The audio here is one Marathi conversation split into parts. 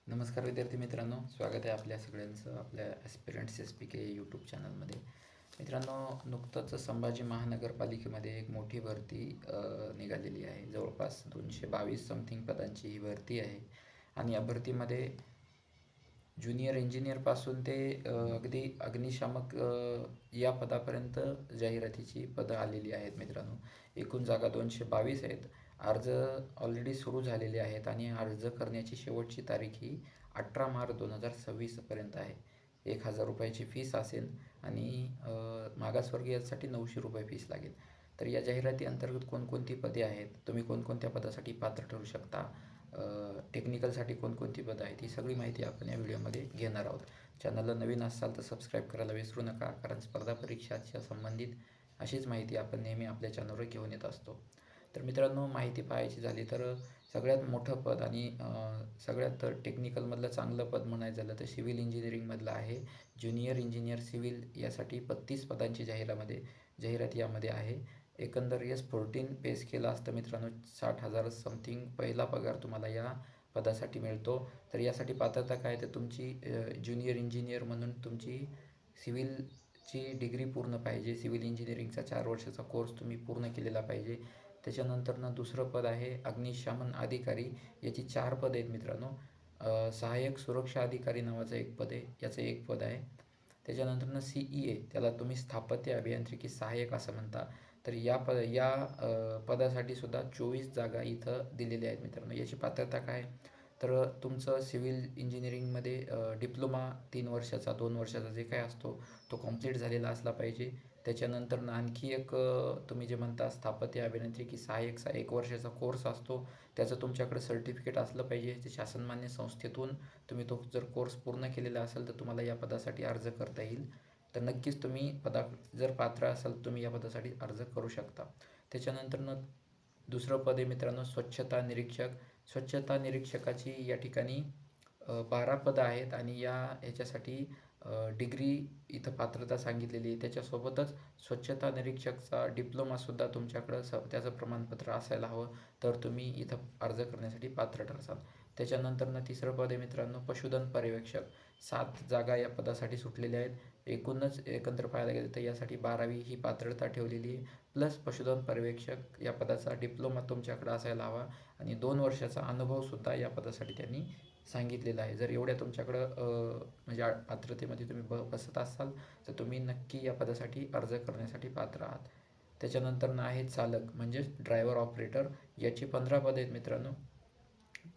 नमस्कार विद्यार्थी मित्रांनो, स्वागत आहे आपल्या सगळ्यांचं आपल्या ॲस्पिरंट्स SPK यूट्यूब चॅनलमध्ये. मित्रांनो, नुकतंच संभाजी महानगरपालिकेमध्ये एक मोठी भरती निघालेली आहे. जवळपास 222 समथिंग पदांची ही भरती आहे आणि या भरतीमध्ये ज्युनियर इंजिनियरपासून ते अगदी अग्निशामक या पदापर्यंत जाहिरातीची पदं आलेली आहेत मित्रांनो. एकूण जागा 222 आहेत. अर्ज ऑलरेडी सुरू झालेले आहेत आणि अर्ज करण्याची शेवटची तारीख ही 18 मार्च 2026 पर्यंत आहे. 1,000 रुपयाची फीस असेल आणि मागासवर्गीयांसाठी 900 रुपये फीस लागेल. तर या जाहिराती अंतर्गत कोणकोणती पदे आहेत, तुम्ही कोणकोणत्या पदासाठी पात्र ठरू शकता, टेक्निकलसाठी कोणकोणती पदं आहेत, ही सगळी माहिती आपण या व्हिडिओमध्ये घेणार आहोत. चॅनलला नवीन असाल तर सबस्क्राईब करायला विसरू नका, कारण स्पर्धा परीक्षाच्या संबंधित अशीच माहिती आपण नेहमी आपल्या चॅनलवर घेऊन येत असतो. तर मित्रांनो, माहिती पाहायची झाली तर सगळ्यात मोठं पद आणि सगळ्यात टेक्निकलमधलं चांगलं पद म्हणायचं झालं तर सिव्हिल इंजिनिअरिंगमधलं आहे. ज्युनियर इंजिनियर सिव्हिल यासाठी 32 पदांची जाहिरात यामध्ये आहे. एकंदर S14 पे स्केल असतं मित्रांनो. 60,000 समथिंग पहिला पगार तुम्हाला या पदासाठी मिळतो. तर यासाठी पात्रता काय, तर तुमची ज्युनियर इंजिनियर म्हणून तुमची सिव्हिलची डिग्री पूर्ण पाहिजे. सिव्हिल इंजिनिअरिंगचा 4 वर्षाचा कोर्स तुम्ही पूर्ण केलेला पाहिजे. त्याच्यानंतरनं दुसरं पद आहे अग्निशमन अधिकारी. याची 4 पद आहेत मित्रांनो. सहाय्यक सुरक्षा अधिकारी नावाचं एक पद आहे, याचं एक पद आहे. त्याच्यानंतरनं CEA, त्याला तुम्ही स्थापत्य अभियांत्रिकी सहाय्यक असं म्हणता. तर या पदासाठी सुद्धा 24 जागा इथं दिलेल्या आहेत मित्रांनो. याची पात्रता काय, तर तुमचं सिव्हिल इंजिनिअरिंगमध्ये डिप्लोमा 3 वर्षाचा 2 वर्षाचा जे काय असतो तो कंप्लीट झालेला असला पाहिजे. त्याच्यानंतर आणखी एक तुम्ही जे म्हणता स्थापत्य अभियांत्रिकी सहाय्यकचा 1 वर्षाचा कोर्स असतो, त्याचं तुमच्याकडे सर्टिफिकेट असलं पाहिजे. ते शासनमान्य संस्थेतून तुम्ही तो जर कोर्स पूर्ण केलेला असेल तर तुम्हाला या पदासाठी अर्ज करता येईल. तर नक्कीच तुम्ही जर पात्र असाल तुम्ही या पदासाठी अर्ज करू शकता. त्याच्यानंतरनं दुसरं पद आहे मित्रांनो स्वच्छता निरीक्षक. स्वच्छता निरीक्षकाची या ठिकाणी 12 पदं आहेत आणि याच्यासाठी डिग्री इथं पात्रता सांगितलेली आहे. त्याच्यासोबतच स्वच्छता निरीक्षकचा डिप्लोमासुद्धा तुमच्याकडं त्याचं प्रमाणपत्र असायला हवं, तर तुम्ही इथं अर्ज करण्यासाठी पात्र ठरसाल. त्याच्यानंतरनं तिसरं पद आहे मित्रांनो पशुधन पर्यवेक्षक. 7 जागा या पदासाठी सुटलेल्या आहेत. एकूणच एकंदर पाहायला गेलं तर यासाठी 12वी ही पात्रता ठेवलेली आहे. प्लस पशुधन पर्यवेक्षक या पदाचा डिप्लोमा तुमच्याकडं असायला हवा आणि 2 वर्षाचा अनुभवसुद्धा या पदासाठी त्यांनी सांगितलेलं आहे. जर एवढ्या तुमच्याकडं म्हणजे पात्रतेमध्ये तुम्ही बसत असाल तर तुम्ही नक्की या पदासाठी अर्ज करण्यासाठी पात्र आहात. त्याच्यानंतर आहे चालक म्हणजेच ड्रायव्हर ऑपरेटर. याची 15 पदं आहेत मित्रांनो.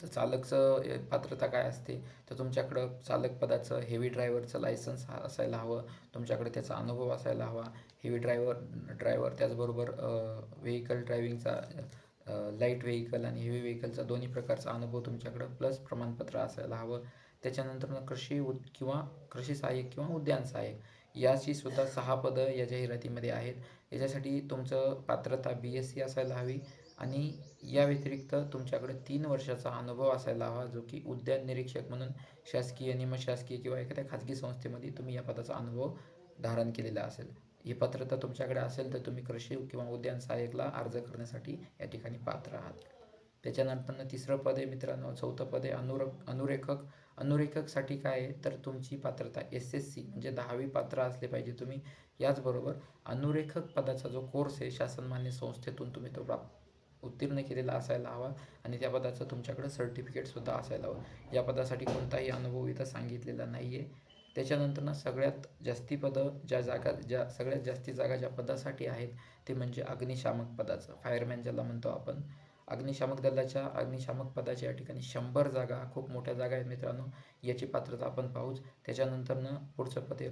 तर चालकचं पात्रता काय असते, तर तुमच्याकडं चालक पदाचं हेवी ड्रायव्हरचं लायसन्स असायला हवं, तुमच्याकडे त्याचा अनुभव असायला हवा. हेवी ड्रायव्हर त्याचबरोबर व्हेकल ड्रायव्हिंगचा लाईट व्हेकल आणि हेवी व्हेकलचा दोन्ही प्रकारचा अनुभव तुमच्याकडं प्लस प्रमाणपत्र असायला हवं. त्याच्यानंतरनं किंवा कृषी सहाय्यक किंवा उद्यान सहाय्यक याची सुद्धा 6 पदं या जाहिरातीमध्ये आहेत. याच्यासाठी तुमचं पात्रता BSc असायला हवी आणि या व्यतिरिक्त तुमच्याकडे 3 वर्षाचा अनुभव असायला हवा, जो की उद्यान निरीक्षक म्हणून शासकीय, निमशासकीय किंवा एखाद्या खाजगी संस्थेमध्ये तुम्ही या पदाचा अनुभव धारण केलेला असेल. ही पात्रता तुमच्याकडे असेल तर तुम्ही कृषी किंवा उद्यान सहाय्यकला अर्ज करण्यासाठी या ठिकाणी पात्र आहात. त्याच्यानंतरनं तिसरं पद आहे मित्रांनो, चौथं पद आहे अनुरेखक. अनुरेखकसाठी काय आहे, तर तुमची पात्रता SSC म्हणजे 10वी पात्र असले पाहिजे तुम्ही. याचबरोबर अनुरेखक पदाचा जो कोर्स आहे शासनमान्य संस्थेतून तुम्ही तो उत्तीर्ण केलेला असायला हवा आणि त्या पदाचं तुमच्याकडं सर्टिफिकेटसुद्धा असायला हवं. या पदासाठी कोणताही अनुभव इथं सांगितलेला नाही आहे. त्याच्यानंतरनं सगळ्यात जास्ती पदं सगळ्यात जास्ती जागा ज्या पदासाठी आहेत ते म्हणजे अग्निशामक पदाचं, फायरमॅन ज्याला म्हणतो आपण. अग्निशामक दलाच्या अग्निशामक पदाची या ठिकाणी 100 जागा, खूप मोठ्या जागा आहेत मित्रांनो. याची पात्रता आपण पाहूच. त्याच्यानंतरनं पुढचं पद आहे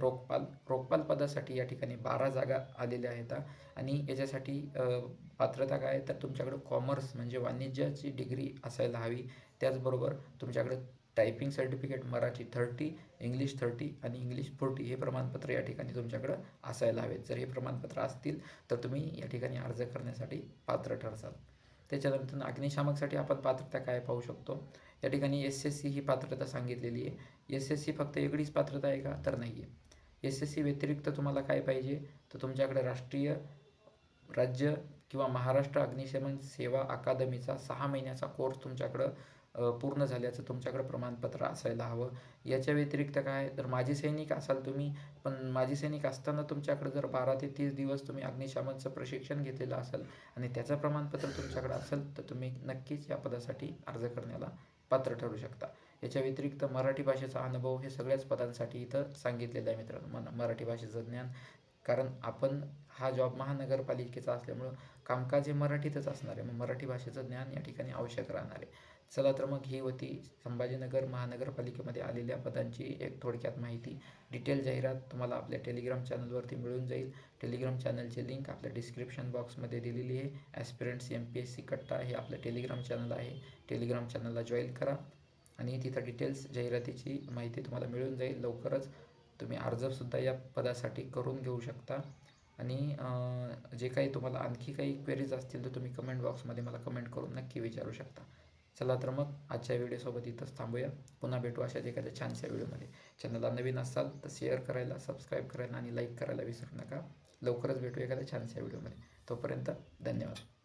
रोकपाल पदासाठी या ठिकाणी 12 जागा आलेल्या आहेत आणि याच्यासाठी पात्रता काय, तर तुमच्याकडं कॉमर्स म्हणजे वाणिज्याची डिग्री असायला हवी. त्याचबरोबर तुमच्याकडं टायपिंग सर्टिफिकेट मराठी 30, इंग्लिश 30 आणि इंग्लिश 40 हे प्रमाणपत्र या ठिकाणी तुमच्याकडं असायला हवेत. जर हे प्रमाणपत्र असतील तर तुम्ही या ठिकाणी अर्ज करण्यासाठी पात्र ठरसाल. त्याच्यानंतर अग्निशामकसाठी आपण पात्रता काय पाहू शकतो, या ठिकाणी SSC ही पात्रता सांगितलेली आहे. SSC फक्त एवढीच पात्रता आहे का, तर नाही आहे. SSC व्यतिरिक्त तुम्हाला काय पाहिजे, तर तुमच्याकडे राष्ट्रीय, राज्य किंवा महाराष्ट्र अग्निशमन सेवा अकादमीचा 6 महिन्याचा कोर्स तुमच्याकडं पूर्ण झाल्याचं तुमच्याकडे प्रमाणपत्र असायला हवं. याच्या व्यतिरिक्त काय, तर माजी सैनिक असाल तुम्ही, पण माजी सैनिक असताना तुमच्याकडे जर 12 ते 30 दिवस तुम्ही अग्निशमनचं प्रशिक्षण घेतलेलं असेल आणि त्याचं प्रमाणपत्र तुमच्याकडे असेल, तर तुम्ही नक्कीच या पदासाठी अर्ज करण्याला पात्र ठरू शकता. याच्या व्यतिरिक्त मराठी भाषेचा अनुभव हे सगळ्याच पदांसाठी इथं सांगितलेलं आहे मित्रांनो. मराठी भाषेचं ज्ञान, कारण आपण हा जॉब महानगरपालिकेचा असल्यामुळं कामकाज हे मराठीतच असणार आहे, मग मराठी भाषेचं ज्ञान या ठिकाणी आवश्यक राहणार आहे. चला तर मग ही होती संभाजीनगर महानगरपालिकेमध्ये आलेल्या पदांची एक थोडक्यात माहिती. डिटेल जाहिरात तुम्हाला आपल्या टेलिग्राम चॅनलवरती मिळून जाईल. टेलिग्राम चॅनलची लिंक आपल्या डिस्क्रिप्शन बॉक्समध्ये दिलेली आहे. ॲस्पिरंट्स MPSC कट्टा हे आपलं टेलिग्राम चॅनल आहे. टेलिग्राम चॅनलला जॉईन करा आणि तिथं डिटेल्स जाहिरातीची माहिती तुम्हाला मिळून जाईल. लवकरच तुम्ही अर्जसुद्धा या पदासाठी करून घेऊ शकता. आणि जे काही तुम्हाला आणखी काही क्वेरीज असतील तर तुम्ही कमेंट बॉक्समध्ये मला कमेंट करून नक्की विचारू शकता. चला तर मग आजच्या व्हिडिओसोबत इथंच थांबूया. पुन्हा भेटू अशाच एखाद्या छानशा व्हिडिओमध्ये. चॅनलला नवीन असाल तर शेअर करायला, सबस्क्राईब करायला आणि लाईक करायला विसरू नका. लवकरच भेटू एखाद्या छानशा व्हिडिओमध्ये. तोपर्यंत धन्यवाद.